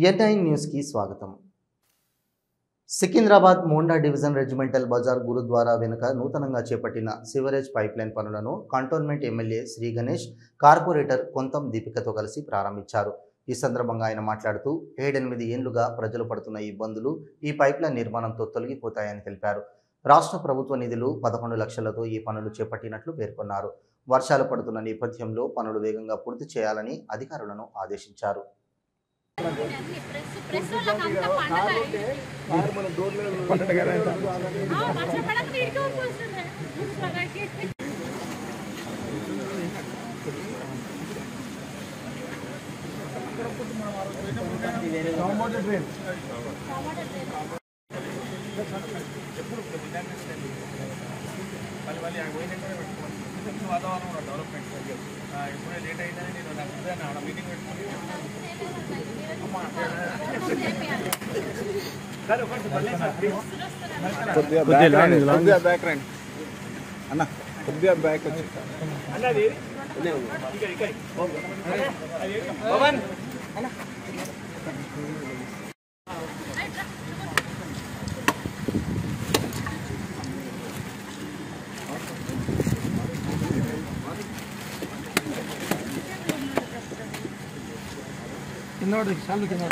NI న్యూస్కి స్వాగతం. Secunderabad Monda division regimental bazaar gurdwara వెనుక నూతనంగా చేపట్టిన సివరేజ్ పైప్లైన్ పనులను cantonment MLA Shri Ganesh, corporator Kontham దీపికతో కలిసి ప్రారంభించారు. ఈ సందర్భంగా ఆయన మాట్లాడుతూ 7-8 ఏళ్లుగా ప్రజలు పడుతున్న ఇబ్బందులు ఈ పైప్లైన్ నిర్మాణంతో తొలగిపోతాయని తెలిపారు. రాష్ట్ర ప్రభుత్వ నిధులు 11 లక్షలతో ఈ పనులు చేపట్టినట్లు పేర్కొన్నారు. వర్షాలు పడుతున్న నేపథ్యంలో పనులు వేగంగా పూర్తి చేయాలని అధికారులను ఆదేశించారు. వాతావరణం డెవలప్మెంట్ ఇప్పుడే లేట్ అయిందని నేను నాకు మీటింగ్ పెట్టుకుని కొద్దిగా బ్యాక్ రండి అన్న, కొద్దిగా బ్యాక్ వచ్చి అన్నది పవన్ అన్న కింద చాలు కింద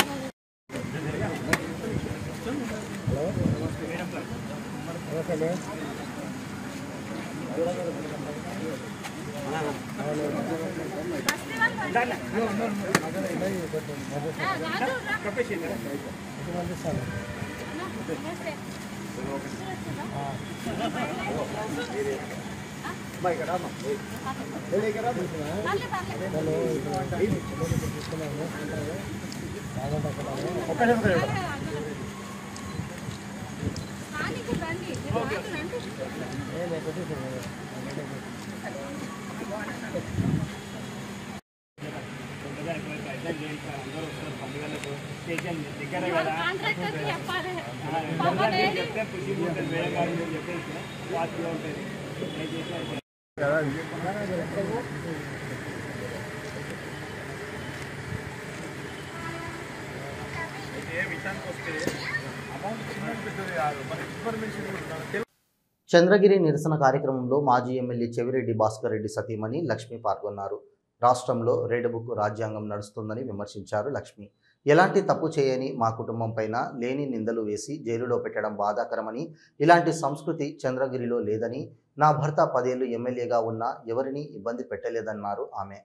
చంద్రగిరి నిరసన కార్యక్రమంలో మాజీ ఎమ్మెల్యే చెవిరెడ్డి భాస్కర్ రెడ్డి సతీమణి లక్ష్మి పాల్గొన్నారు. రాష్ట్రంలో రెడ్ బుక్ రాజ్యాంగం నడుస్తుందని విమర్శించారు లక్ష్మి. ఎలాంటి తప్పు చేయని మా కుటుంబం పైన లేని నిందలు వేసి జైలులో పెట్టడం బాధాకరమని, ఇలాంటి సంస్కృతి చంద్రగిరిలో లేదని, నా భర్త 10 ఏళ్లు ఎమ్మెల్యేగా ఉన్నా ఎవరిని ఇబ్బంది పెట్టలేదన్నారు ఆమె.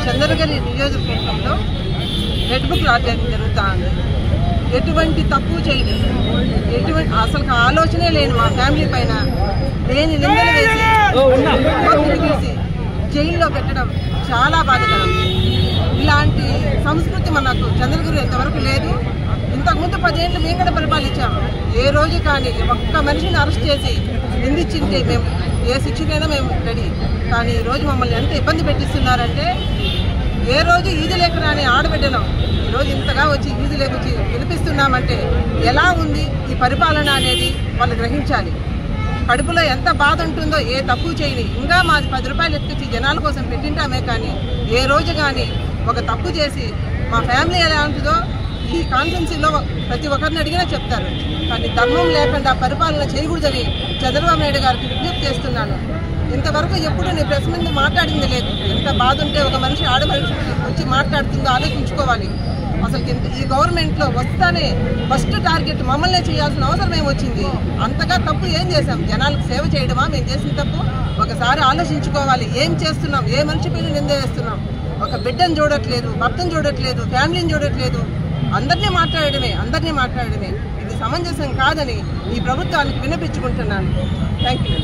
చంద్రగిరి నియోజకవర్గంలో రెడ్ బుక్ రాజ్యాంగం జరుగుతుంది. ఎటువంటి తప్పు చేయలేదు, ఎటువంటి అసలు ఆలోచనే లేని మా ఫ్యామిలీ పైన లేని నిందలు వేసి జైల్లో పెట్టడం చాలా బాధాకరం. ఇలాంటి సంస్కృతి మనకు చంద్రగిరి ఇంతవరకు లేదు. ఇంతకుముందు 10 ఏళ్ళు మేము కూడా పరిపాలించాము. ఏ రోజు కానీ ఒక్క మనిషిని అరెస్ట్ చేసి నిందించింటే మేము ఏ శిక్షకైనా మేము రెడీ. కానీ ఈరోజు మమ్మల్ని ఎంత ఇబ్బంది పెట్టిస్తున్నారంటే, ఏ రోజు ఈది లేక రాని ఆడబిడ్డలం ఈరోజు ఇంతగా వచ్చి ఈది లేకొచ్చి పిలిపిస్తున్నామంటే ఎలా ఉంది ఈ పరిపాలన అనేది వాళ్ళు గ్రహించాలి. కడుపులో ఎంత బాధ ఉంటుందో, ఏ తప్పు చేయని ఇంకా మాది 10 రూపాయలు ఎత్తుకొచ్చి జనాల కోసం పెట్టింటామే కానీ ఏ రోజు కానీ ఒక తప్పు చేసి మా ఫ్యామిలీ ఎలా ఉంటుందో ఈ కాన్స్టిట్యున్సీలో ప్రతి ఒక్కరిని అడిగినా చెప్తారు. కానీ ధర్మం లేకుండా పరిపాలన చేయకూడదని చంద్రబాబు నాయుడు గారికి విజ్ఞప్తి చేస్తున్నాను. ఇంతవరకు ఎప్పుడు నేను ప్రెస్ ముందు మాట్లాడింది లేదు. ఎంత బాధ ఉంటే ఒక మనిషి ఆడమనిషి వచ్చి మాట్లాడుతుందో ఆలోచించుకోవాలి. అసలు ఈ గవర్నమెంట్లో వస్తానే ఫస్ట్ టార్గెట్ మమ్మల్నే చేయాల్సిన అవసరం ఏమొచ్చింది? అంతగా తప్పు ఏం చేశాం? జనాలకు సేవ చేయడమా మేము చేసిన తప్పు? ఒకసారి ఆలోచించుకోవాలి. ఏం చేస్తున్నాం? ఏ మనిషి పైన నింద వేస్తున్నాం? ఒక బిడ్డను చూడట్లేదు, భర్తను చూడట్లేదు, ఫ్యామిలీని చూడట్లేదు. అందరినీ మాట్లాడడమే ఇది సమంజసం కాదని ఈ ప్రభుత్వానికి వినిపించుకుంటున్నాను. Thank you.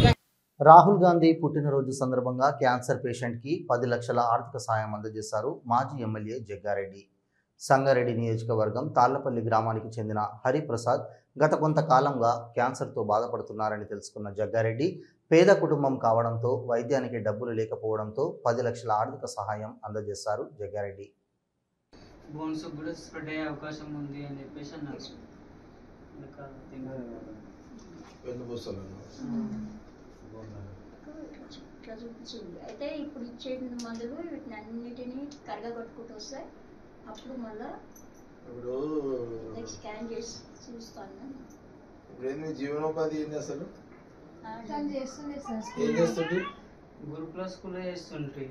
రాహుల్ గాంధీ పుట్టినరోజు సందర్భంగా క్యాన్సర్ పేషెంట్కి 10 లక్షల ఆర్థిక సాయం అందజేశారు మాజీ ఎమ్మెల్యే జగ్గారెడ్డి. సంగారెడ్డి నియోజకవర్గం తాళ్లపల్లి గ్రామానికి చెందిన హరిప్రసాద్ గత కొంతకాలంగా క్యాన్సర్తో బాధపడుతున్నారని తెలుసుకున్న జగ్గారెడ్డి పేద కుటుంబం కావడంతో వైద్యానికి డబ్బులు లేకపోవడంతో 10 లక్షల ఆర్థిక సహాయం అందజేశారు జగ్గారెడ్డి. బోన్స్ కూడా స్ప్రెడ్ అయ్యే అవకాశం ఉంది అని చెప్పేసి అన్నారు. ఇట్లా చూపించింది. అయితే ఇప్పుడు ఇచ్చే మందులు వీటిని అన్నిటినీ కరగగొట్టుకుంటూ వస్తాయి. అప్పుడు మళ్ళా ఇప్పుడు నెక్స్ట్ స్కాన్ చేసి చూస్తాను. ఇప్పుడు జీవనోపాధి ఏంది అసలు? చేస్తుండే సార్. ఏం చేస్తుంటే? గురుకుల స్కూల్లో చేస్తుండ్రి.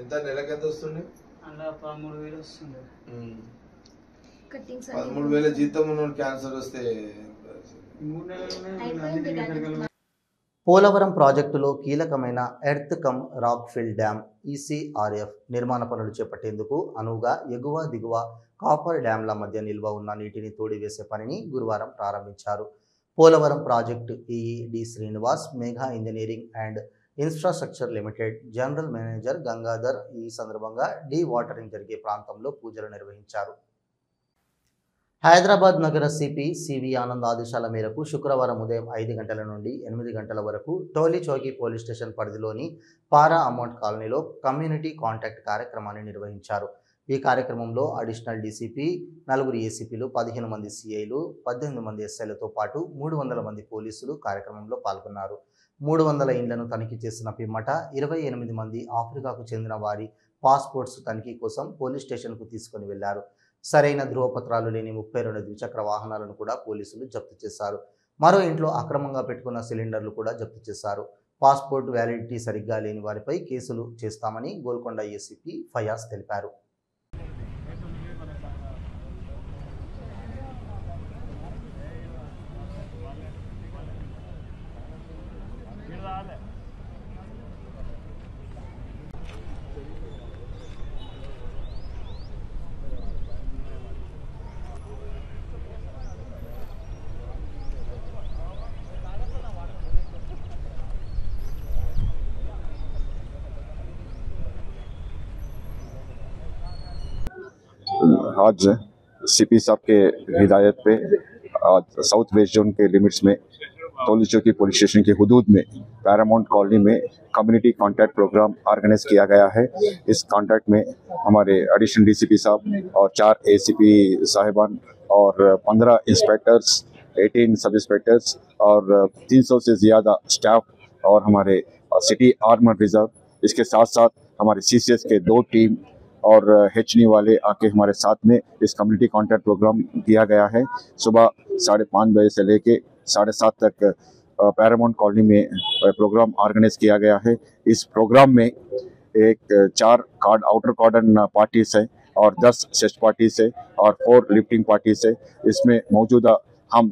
ఎంత నెలకి ఎంత వస్తుండే? అలా 13,000 వస్తుండే. 13,000 జీతం ఉన్న క్యాన్సర్ వస్తే 3 నెలలు పోలవరం ప్రాజెక్టులో కీలకమైన earth cum rock fill dam ECRF నిర్మాణ పనులు చేపట్టేందుకు అనువుగా ఎగువ దిగువ కాపర్ డ్యాంల మధ్య నిల్వ ఉన్న నీటిని తోడివేసే పనిని గురువారం ప్రారంభించారు. Polavaram project EE D Srinivas, Megha engineering and infrastructure limited general manager Gangadhar ఈ సందర్భంగా డీ వాటరింగ్ జరిగే ప్రాంతంలో పూజలు నిర్వహించారు. హైదరాబాద్ నగర సిపి సివి ఆనంద్ ఆదేశాల మేరకు శుక్రవారం ఉదయం 5 గంటల నుండి 8 గంటల వరకు టోలీ చౌకీ పోలీస్ స్టేషన్ పరిధిలోని పారా అమౌంట్ కాలనీలో కమ్యూనిటీ కాంటాక్ట్ కార్యక్రమాన్ని నిర్వహించారు. ఈ కార్యక్రమంలో అడిషనల్ డీసీపీ, 4 ఏసీపీలు, 15 మంది సిఐలు, 18 మంది ఎస్ఐలతో పాటు 300 మంది పోలీసులు కార్యక్రమంలో పాల్గొన్నారు. 300 ఇండ్లను తనిఖీ చేసిన పిమ్మట 28 మంది ఆఫ్రికాకు చెందిన వారి పాస్పోర్ట్స్ తనిఖీ కోసం పోలీస్ స్టేషన్కు తీసుకుని వెళ్లారు. సరైన ధృవపత్రాలు లేని 32 ద్విచక్ర వాహనాలను కూడా పోలీసులు జప్తు చేశారు. మరో ఇంట్లో అక్రమంగా పెట్టుకున్న సిలిండర్లు కూడా జప్తు చేశారు. పాస్పోర్ట్ వ్యాలిడిటీ సరిగ్గా లేని వారిపై కేసులు చేస్తామని గోల్కొండ ఏసీపీ ఫయాజ్ తెలిపారు. आज सीपी साहब के हिदायत पे आज साउथ वेस्ट जोन के लिमिट्स में टोली चौकी पुलिस स्टेशन की हुदूद में पैरामाउंट कॉलोनी में कम्युनिटी कांटेक्ट प्रोग्राम ऑर्गेनाइज किया गया है। इस कांटेक्ट में हमारे एडिशनल डीसीपी साहब और 4 एसीपी साहिबान और 15 इंस्पेक्टर्स, 18 सब इंस्पेक्टर्स और 300 से ज़्यादा स्टाफ और हमारे सिटी आर्मर रिजर्व, इसके साथ साथ हमारे सीसीएस के 2 टीम और हेचनी वाले आके हमारे साथ में इस कम्युनिटी कांटेक्ट प्रोग्राम किया गया है। सुबह 5:30 बजे से लेके 7:30 तक पैरामाउंट कॉलोनी में प्रोग्राम ऑर्गेनाइज किया गया है। इस प्रोग्राम में 4 आउटर कॉर्डन पार्टीज है और 10 सेस्ट पार्टीज है और 4 लिफ्टिंग पार्टीज है। इसमें मौजूदा हम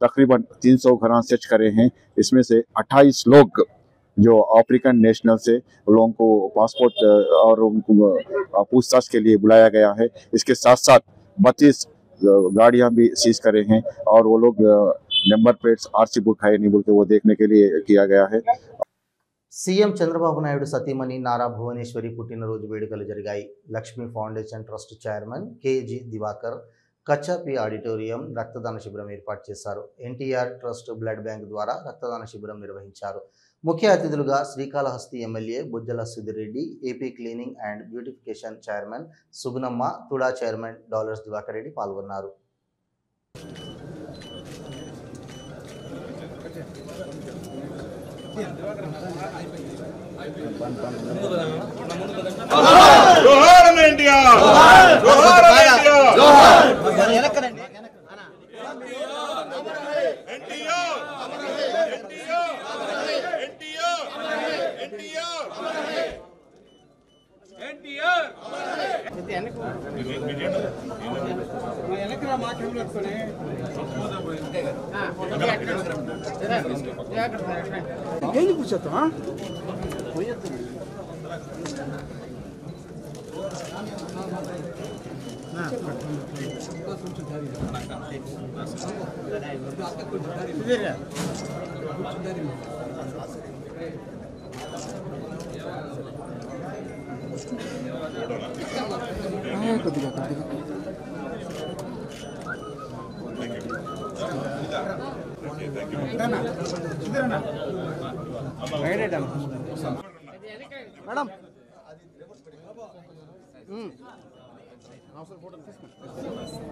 तकरीबन 300 घर सर्च करे हैं। इसमें से 28 लोग जो अफ्रीकन नेशनल से लोगों को पासपोर्ट और उनको पूछताछ के लिए बुलाया गया है। इसके साथ साथ 32 गाड़ियां भी सीज करे हैं और वो लोग नंबर प्लेट्स आरसी बुक है नहीं बोलते वो देखने के लिए किया गया है। సీఎం చంద్రబాబు నాయుడు సతీమణి నారా భువనేశ్వరి పుట్టినరోజు వేడుకలు జరిగాయి. Lakshmi foundation trust chairman KG Diwakar Kachhapi auditorium రక్తదాన శిబిరం ఏర్పాటు చేశారు. ఎన్టీఆర్ ట్రస్ట్ బ్లడ్ బ్యాంక్ ద్వారా రక్తదాన శిబిరం నిర్వహించారు. ముఖ్య అతిథులుగా Srikalahasti MLA Bujjala Sudhireddy, AP cleaning and beautification chairman Sugunamma, TUDA chairman dollars Diwakar Reddy పాల్గొన్నారు.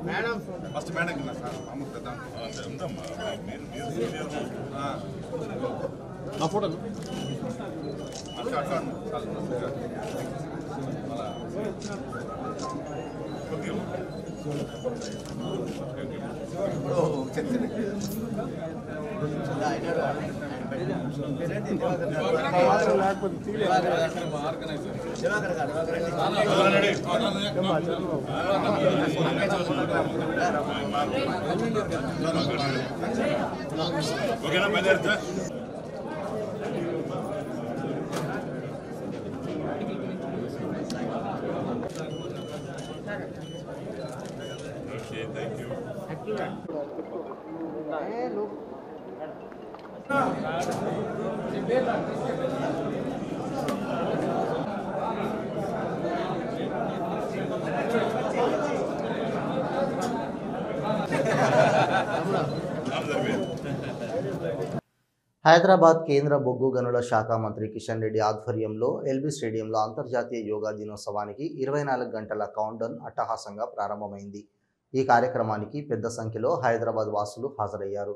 మేడం ఫస్ట్ మేడం కన్నా సార్ హైదరాబాద్ కేంద్ర బొగ్గు గనుల శాఖ మంత్రి కిషన్ రెడ్డి ఆధ్వర్యంలో ఎల్బీ స్టేడియంలో అంతర్జాతీయ యోగా దినోత్సవానికి 24 గంటల కౌంట్డౌన్ అట్టహాసంగా ప్రారంభమైంది. ఈ కార్యక్రమానికి పెద్ద సంఖ్యలో హైదరాబాద్ వాసులు హాజరయ్యారు.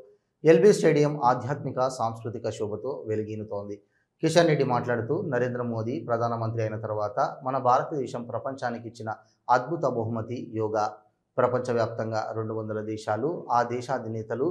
ఎల్బీ స్టేడియం ఆధ్యాత్మిక సాంస్కృతిక శోభతో వెలిగినుతోంది. కిషన్ రెడ్డి మాట్లాడుతూ నరేంద్ర మోదీ ప్రధానమంత్రి అయిన తర్వాత మన భారతదేశం ప్రపంచానికి ఇచ్చిన అద్భుత బహుమతి యోగా. ప్రపంచవ్యాప్తంగా 200 దేశాలు, ఆ దేశాధినేతలు,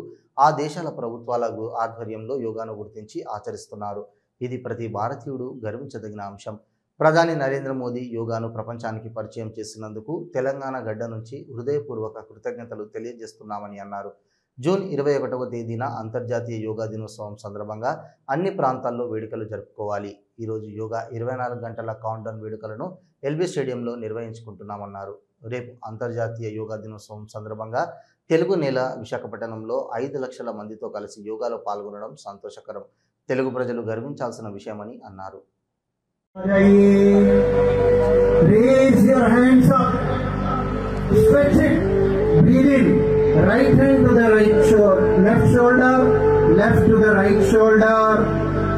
ఆ దేశాల ప్రభుత్వాల ఆధ్వర్యంలో యోగాను గుర్తించి ఆచరిస్తున్నారు. ఇది ప్రతి భారతీయుడు గర్వించదగిన అంశం. ప్రధాని నరేంద్ర మోదీ యోగాను ప్రపంచానికి పరిచయం చేసినందుకు తెలంగాణ గడ్డ నుంచి హృదయపూర్వక కృతజ్ఞతలు తెలియజేస్తున్నామని అన్నారు. జూన్ 21వ తేదీన అంతర్జాతీయ యోగా దినోత్సవం సందర్భంగా అన్ని ప్రాంతాల్లో వేడుకలు జరుపుకోవాలి. ఈరోజు యోగా 24 గంటల కౌంట్డౌన్ వేడుకలను ఎల్బీ స్టేడియంలో నిర్వహించుకుంటున్నామన్నారు. రేపు అంతర్జాతీయ యోగా దినోత్సవం సందర్భంగా తెలుగు నేల విశాఖపట్నంలో 5 లక్షల మందితో కలిసి యోగాలో పాల్గొనడం సంతోషకరం. తెలుగు ప్రజలు గర్వించాల్సిన విషయమని అన్నారు. Raise your hands up. Stretch it. Breathe in. Right hand to the right shoulder. Left shoulder. Left to the right shoulder.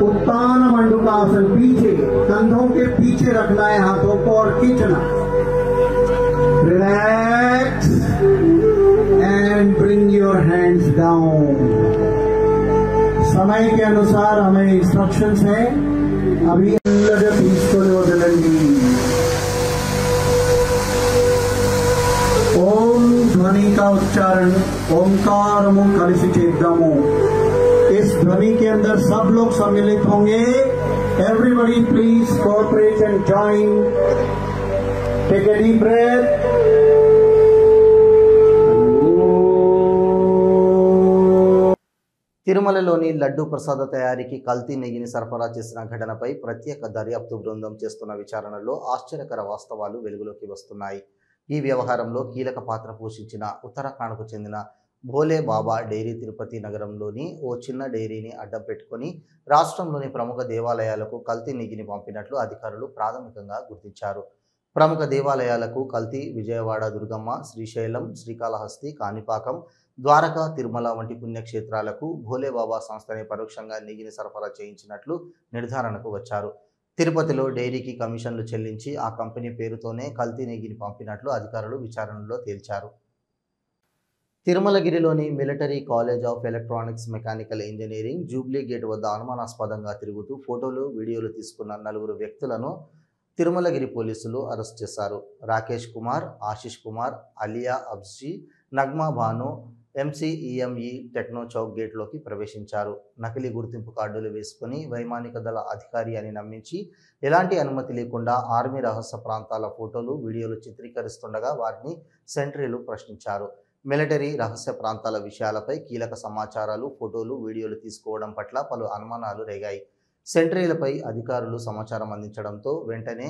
उत्तान मंडूकासन पीछे, कंधों के पीछे रखना है हाथों को और खींचना. Relax and bring your hands down. समय के अनुसार हमें इंस्ट्रक्शंस है. अभी తీసుకొని వదలండి. ओम ध्वनि का उच्चारण ओंकारము కలిసి చేద్దాము. इस ध्वनि के अंदर सब लोग सम्मिलित होंगे. Everybody please cooperate and join. Take a deep breath. తిరుమలలోని లడ్డూ ప్రసాద తయారీకి కల్తీ నెయ్యిని సరఫరా చేసిన ఘటనపై ప్రత్యేక దర్యాప్తు బృందం చేస్తున్న విచారణలో ఆశ్చర్యకర వాస్తవాలు వెలుగులోకి వస్తున్నాయి. ఈ వ్యవహారంలో కీలక పాత్ర పోషించిన ఉత్తరాఖండ్కు చెందిన భోలే బాబా డైరీ తిరుపతి నగరంలోని ఓ చిన్న డైరీని అడ్డం పెట్టుకుని రాష్ట్రంలోని ప్రముఖ దేవాలయాలకు కల్తీ నెయ్యిని పంపినట్లు అధికారులు ప్రాథమికంగా గుర్తించారు. ప్రముఖ దేవాలయాలకు కల్తీ విజయవాడ దుర్గమ్మ, శ్రీశైలం, శ్రీకాళహస్తి, కాణిపాకం, ద్వారకా, తిరుమల వంటి పుణ్యక్షేత్రాలకు భోలేబాబా సంస్థనే పరోక్షంగా నెయ్యిని సరఫరా చేయించినట్లు నిర్ధారణకు వచ్చారు. తిరుపతిలో డైరీకి కమిషన్లు చెల్లించి ఆ కంపెనీ పేరుతోనే కల్తీ నెయ్యిని పంపినట్లు అధికారులు విచారణలో తేల్చారు. తిరుమలగిరిలోని military college of electronics mechanical engineering jubilee gate వద్ద అనుమానాస్పదంగా తిరుగుతూ ఫోటోలు, వీడియోలు తీసుకున్న 4 వ్యక్తులను తిరుమలగిరి పోలీసులు అరెస్ట్ చేశారు. రాకేష్ కుమార్, ఆశిష్ కుమార్, అలియా అబ్జీ, నగ్మా భాను ఎంసీఈఎంఈ టెక్నో చౌక్ గేట్లోకి ప్రవేశించారు. నకిలీ గుర్తింపు కార్డులు వేసుకుని వైమానిక దళ అధికారి అని నమ్మించి ఎలాంటి అనుమతి లేకుండా ఆర్మీ రహస్య ప్రాంతాల ఫోటోలు, వీడియోలు చిత్రీకరిస్తుండగా వారిని సెంట్రీలు ప్రశ్నించారు. మిలిటరీ రహస్య ప్రాంతాల విషయాలపై కీలక సమాచారాలు, ఫోటోలు, వీడియోలు తీసుకోవడం పట్ల పలు అనుమానాలు రేగాయి. సెంట్రీలపై అధికారులు సమాచారం అందించడంతో వెంటనే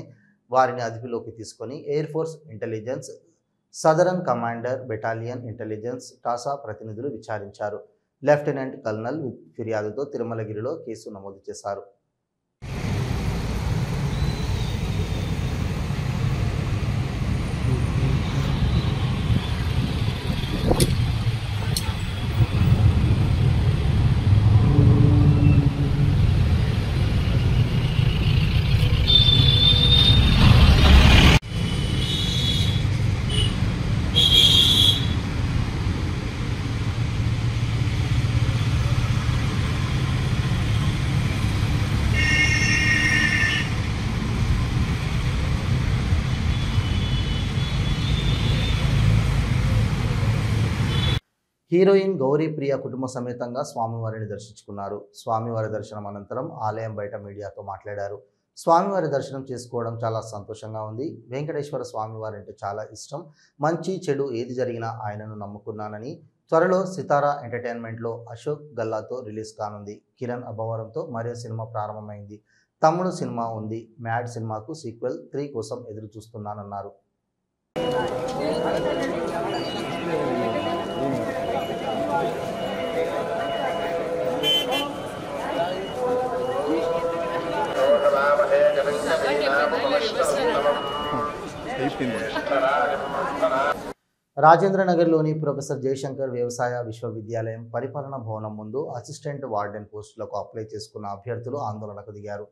వారిని అదుపులోకి తీసుకొని air force intelligence, southern commander battalion intelligence, టాసా ప్రతినిధులు విచారించారు. లెఫ్టినెంట్ కల్నల్ ఫిర్యాదుతో తిరుమలగిరిలో కేసు నమోదు చేశారు. హీరోయిన్ గౌరీ ప్రియ కుటుంబ సమేతంగా స్వామివారిని దర్శించుకున్నారు. స్వామివారి దర్శనం అనంతరం ఆలయం బయట మీడియాతో మాట్లాడారు. స్వామివారి దర్శనం చేసుకోవడం చాలా సంతోషంగా ఉంది. వెంకటేశ్వర స్వామివారి అంటే చాలా ఇష్టం. మంచి చెడు ఏది జరిగినా ఆయనను నమ్ముకున్నానని. త్వరలో సితారా ఎంటర్టైన్మెంట్లో అశోక్ గల్లాతో రిలీజ్ కానుంది. కిరణ్ అభవరంతో మరో సినిమా ప్రారంభమైంది. తమ్ముడు సినిమా ఉంది. మ్యాడ్ సినిమాకు సీక్వెల్ 3 కోసం ఎదురు చూస్తున్నానన్నారు. రాజేంద్రనగర్లోని ప్రొఫెసర్ జయశంకర్ వ్యవసాయ విశ్వవిద్యాలయం పరిపాలనా భవనం ముందు అసిస్టెంట్ వార్డెన్ పోస్టులకు అప్లై చేసుకున్న అభ్యర్థులు ఆందోళనకు దిగారు.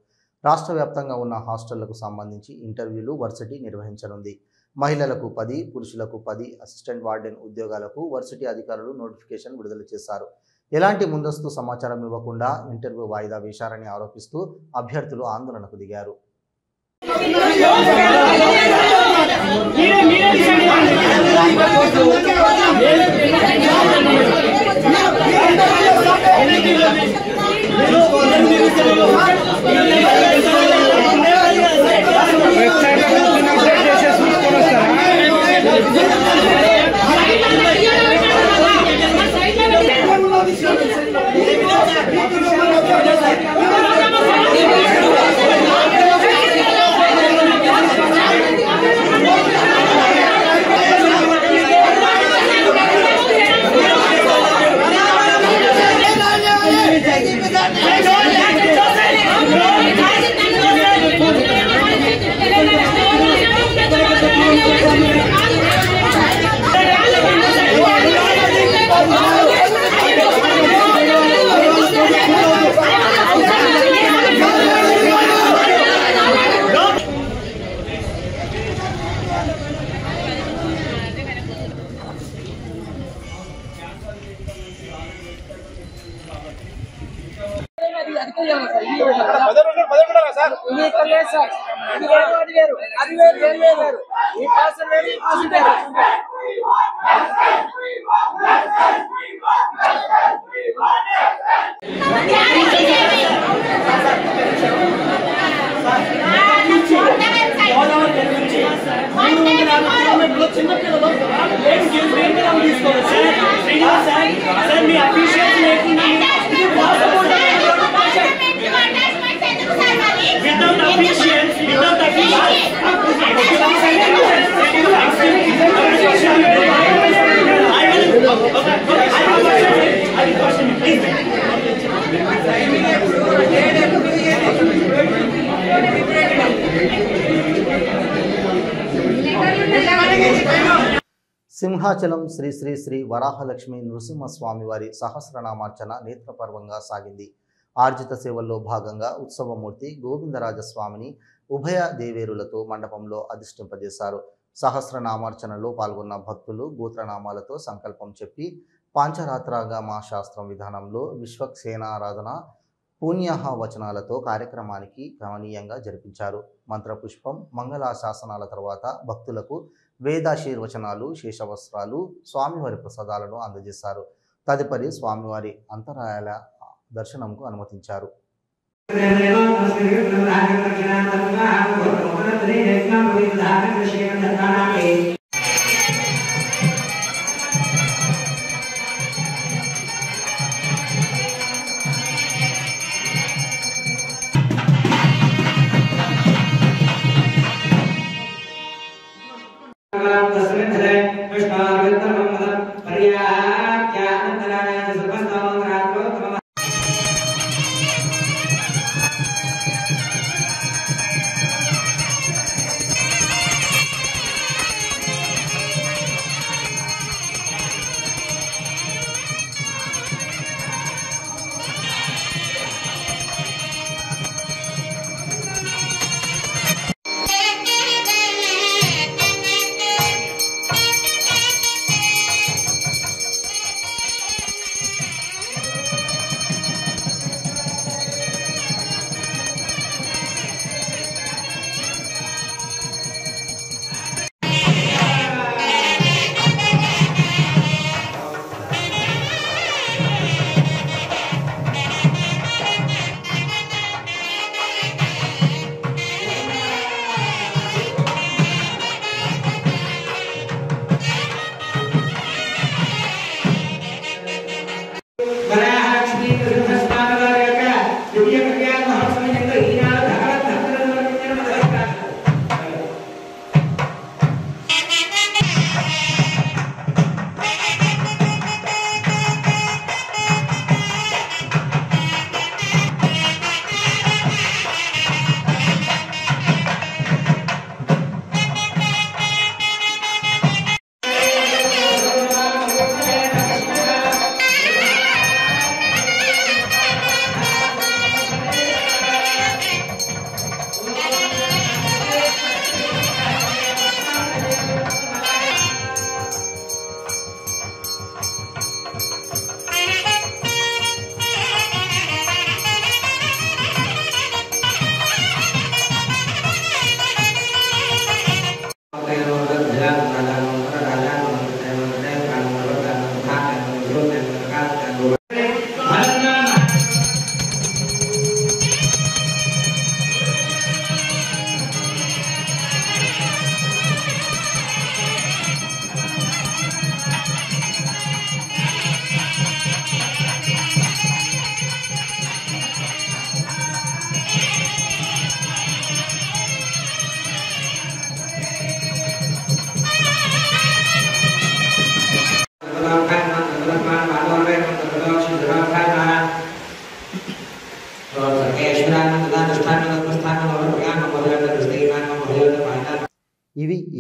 రాష్ట్ర వ్యాప్తంగా ఉన్న హాస్టళ్లకు సంబంధించి ఇంటర్వ్యూలు వర్సిటీ నిర్వహించనుంది. మహిళలకు 10, పురుషులకు 10 అసిస్టెంట్ వార్డెన్ ఉద్యోగాలకు వర్సిటీ అధికారులు నోటిఫికేషన్ విడుదల చేశారు. ఎలాంటి ముందస్తు సమాచారం ఇవ్వకుండా ఇంటర్వ్యూ వాయిదా వేశారని ఆరోపిస్తూ అభ్యర్థులు ఆందోళనకు దిగారు. సింహాచలం శ్రీ శ్రీ శ్రీ వరాహలక్ష్మి నృసింహస్వామివారి సహస్రనామార్చన నేత్రపర్వంగా సాగింది. ఆర్జిత సేవల్లో భాగంగా ఉత్సవమూర్తి గోవిందరాజస్వామిని ఉభయ దేవేరులతో మండపంలో అధిష్ఠింపజేశారు. సహస్రనామార్చనలో పాల్గొన్న భక్తులు గోత్రనామాలతో సంకల్పం చెప్పి పాంచరాత్రాగమ శాస్త్రం విధానంలో విశ్వక్సేనారాధన పుణ్యాహ వచనాలతో కార్యక్రమానికి గమనీయంగా జరిపించారు. మంత్రపుష్పం, మంగళాశాసనాల తర్వాత భక్తులకు వేదాశీర్వచనాలు, శేషవస్త్రాలు, స్వామివారి ప్రసాదాలను అందజేశారు. తదుపరి స్వామివారి అంతరాయాల దర్శనంకు అనుమతించారు.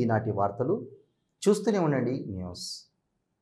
ఈనాటి వార్తలు. చూస్తూనే ఉండండి న్యూస్.